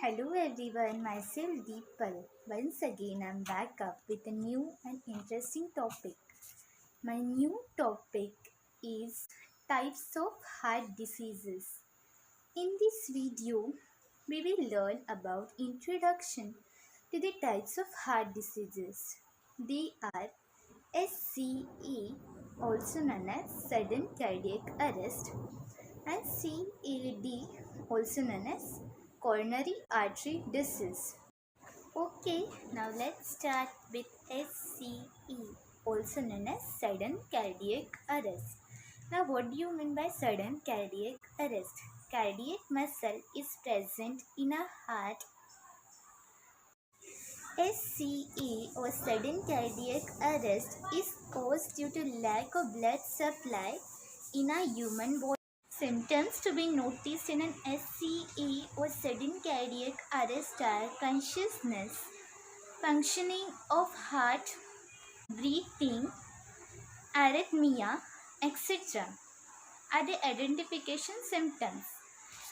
Hello everyone, myself Deepal. Once again, I'm back up with a new and interesting topic. My new topic is types of heart diseases. In this video, we will learn about introduction to the types of heart diseases. They are SCA, also known as sudden cardiac arrest, and CAD, also known as coronary artery disease. Okay, now let's start with SCE, also known as sudden cardiac arrest. Now, what do you mean by sudden cardiac arrest? Cardiac muscle is present in a heart. SCE or sudden cardiac arrest is caused due to lack of blood supply in a human body. Symptoms to be noticed in an SCE or sudden cardiac arrest are consciousness, functioning of heart, breathing, arrhythmia, etc. are the identification symptoms.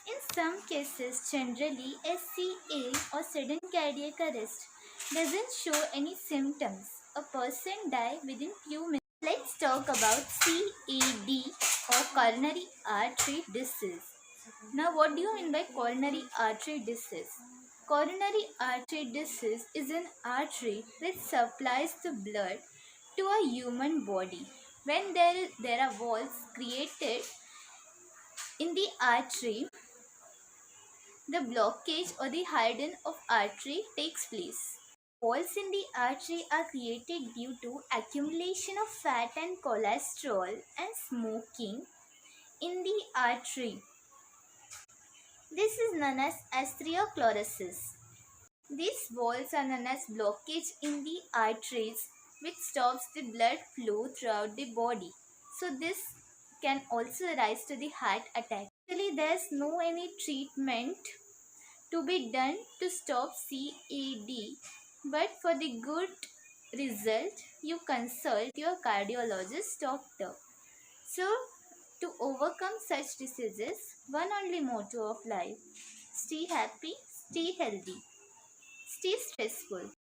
In some cases, generally SCA or sudden cardiac arrest doesn't show any symptoms. A person dies within few minutes. Let's talk about CAD or coronary artery disease. Now, what do you mean by coronary artery disease? Coronary artery disease is an artery which supplies the blood to a human body. When there are valves created in the artery, the blockage or the hardening of artery takes place. Holes in the artery are created due to accumulation of fat and cholesterol and smoking in the artery. This is known as atherosclerosis. These walls are known as blockage in the arteries which stops the blood flow throughout the body. So this can also rise to the heart attack. Actually, there is no any treatment to be done to stop CAD, but for the good result, you consult your cardiologist doctor. So, to overcome such diseases, one only motto of life: stay happy, stay healthy, stay stressful.